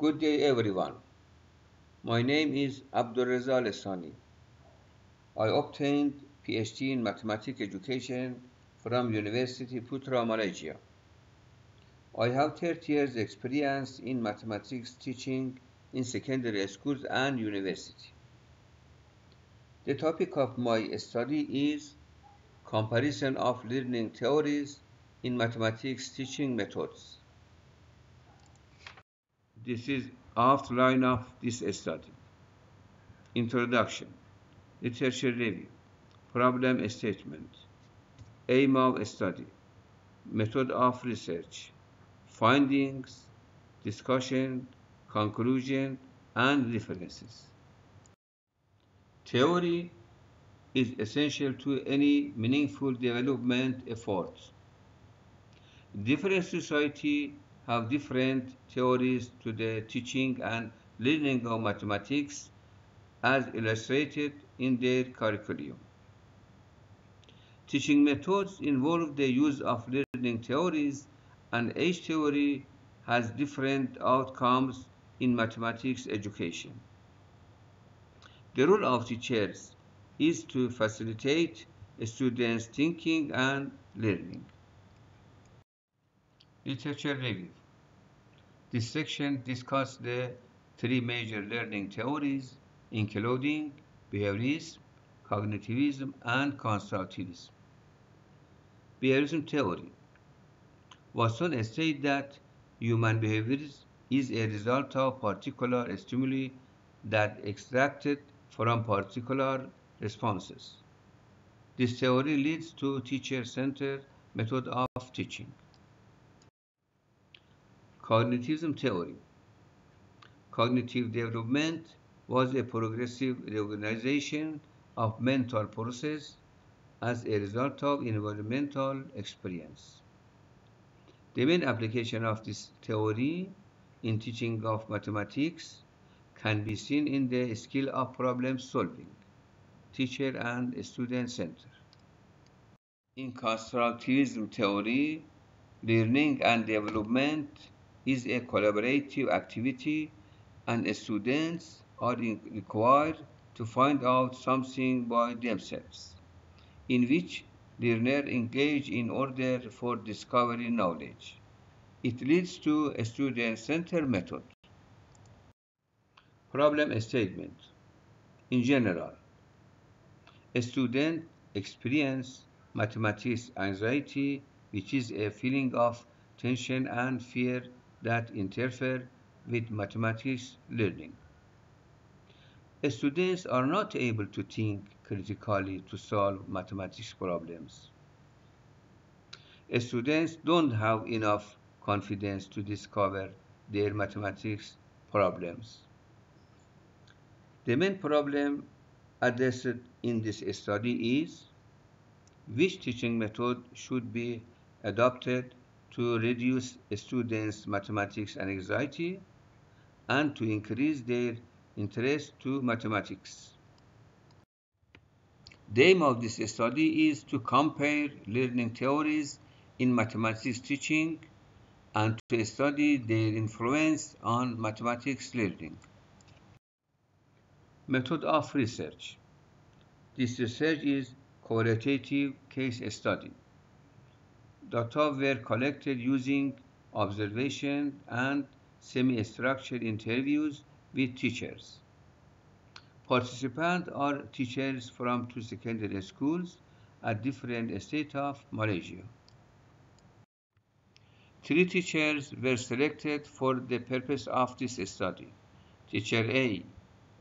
Good day everyone. My name is Abdulreza Lesani. I obtained PhD in Mathematics Education from University Putra, Malaysia. I have 30 years experience in mathematics teaching in secondary schools and university. The topic of my study is comparison of learning theories in mathematics teaching methods. This is outline of this study. Introduction, literature review, problem statement, aim of study, method of research, findings, discussion, conclusion, and references. Theory is essential to any meaningful development effort. Different societies have different theories to the teaching and learning of mathematics as illustrated in their curriculum. Teaching methods involve the use of learning theories, and each theory has different outcomes in mathematics education. The role of teachers is to facilitate students' thinking and learning. Literature review. This section discusses the three major learning theories, including behaviorism, cognitivism, and constructivism. Behaviorism theory. Watson stated that human behavior is a result of particular stimuli that extracted from particular responses. This theory leads to teacher-centered method of teaching. Cognitivism theory. Cognitive development was a progressive reorganization of mental process as a result of environmental experience. The main application of this theory in teaching of mathematics can be seen in the skill of problem solving, teacher and student center. In constructivism theory, learning and development is a collaborative activity and students are required to find out something by themselves, in which learners engage in order for discovering knowledge. It leads to a student-centered method. Problem statement. In general, a student experiences mathematics anxiety, which is a feeling of tension and fear that interfere with mathematics learning. Students are not able to think critically to solve mathematics problems. Students don't have enough confidence to discover their mathematics problems. The main problem addressed in this study is which teaching method should be adopted to reduce students' mathematics anxiety and to increase their interest to mathematics. The aim of this study is to compare learning theories in mathematics teaching and to study their influence on mathematics learning. Method of research. This research is qualitative case study. Data were collected using observation and semi-structured interviews with teachers. Participants are teachers from two secondary schools at different states of Malaysia. Three teachers were selected for the purpose of this study. Teacher A,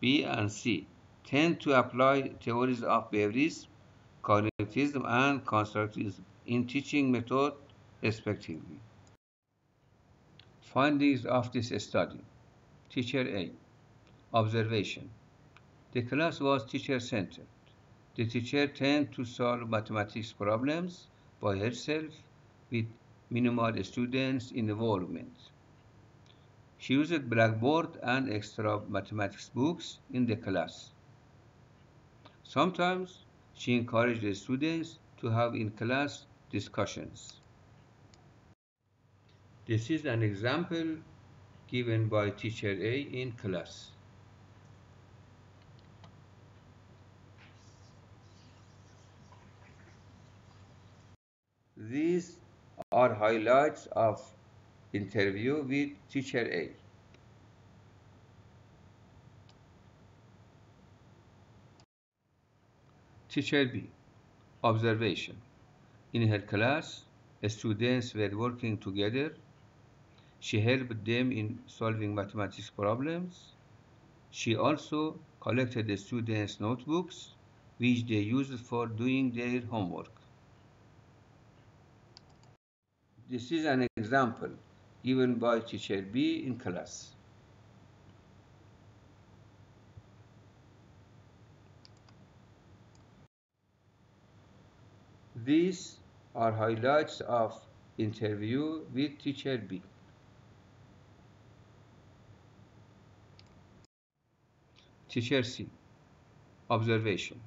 B, and C tend to apply theories of behaviorism, cognitivism, and constructivism in teaching method, respectively. Findings of this study. Teacher A. Observation. The class was teacher-centered. The teacher tended to solve mathematics problems by herself with minimal students' involvement. She used Blackboard and extra mathematics books in the class. Sometimes she encouraged the students to have in-class discussions. This is an example given by teacher A in class. These are highlights of interview with teacher A. Teacher B. Observation. In her class, students were working together. She helped them in solving mathematics problems. She also collected the students' notebooks, which they used for doing their homework. This is an example given by teacher B in class. These are highlights of interview with teacher B. Teacher C. Observation.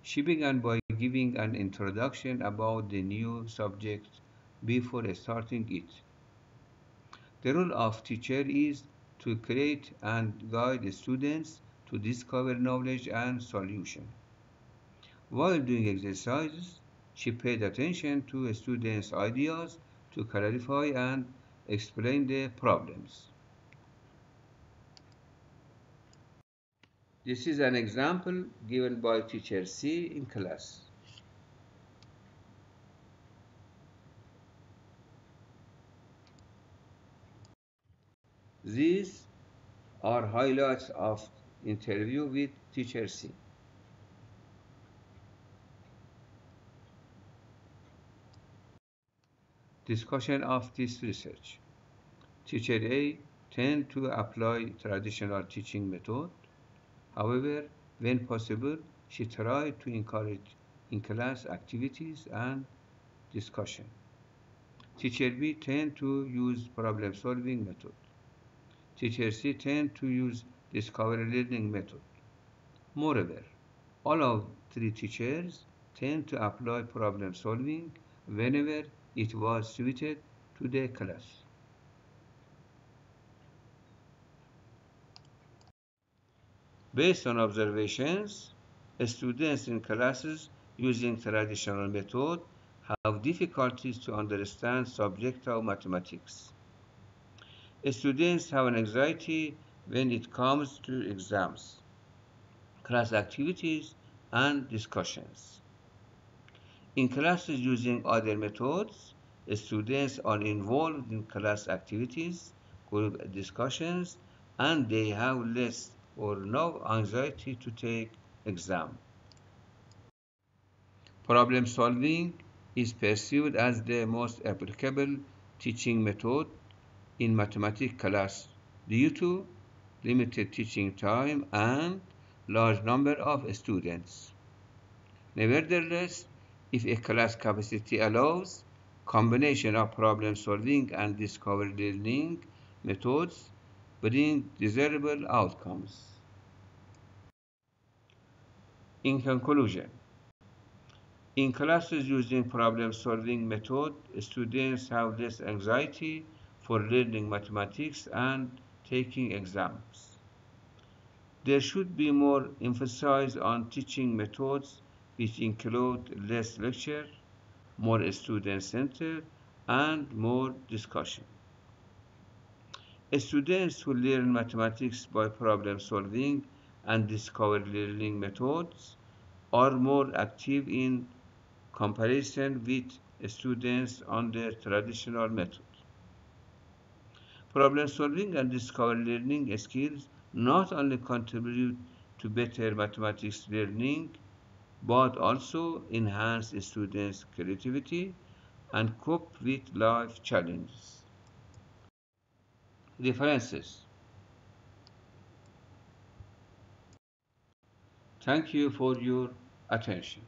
She began by giving an introduction about the new subject before starting it. The role of teacher is to create and guide students to discover knowledge and solution. While doing exercises, she paid attention to students' ideas to clarify and explain the problems. This is an example given by teacher C in class. These are highlights of interview with teacher C. Discussion of this research. Teacher A tend to apply traditional teaching method. However, when possible, she tried to encourage in-class activities and discussion. Teacher B tend to use problem-solving method. Teacher C tend to use discovery learning method. Moreover, all of three teachers tend to apply problem solving whenever it was suited to the class. Based on observations, students in classes using traditional method have difficulties to understand subject of mathematics. Students have an anxiety when it comes to exams, class activities, and discussions. In classes using other methods, students are involved in class activities, group discussions, and they have less or no anxiety to take exam. Problem solving is perceived as the most applicable teaching method in mathematics class due to limited teaching time and large number of students. Nevertheless, if a class capacity allows, combination of problem solving and discovery learning methods bring desirable outcomes. In conclusion, in classes using problem solving method, students have less anxiety for learning mathematics and taking exams. There should be more emphasis on teaching methods which include less lecture, more student-centered, and more discussion. Students who learn mathematics by problem solving and discovery learning methods are more active in comparison with students on the traditional method. Problem solving and discovery learning skills not only contribute to better mathematics learning, but also enhance students' creativity and cope with life challenges. References. Thank you for your attention.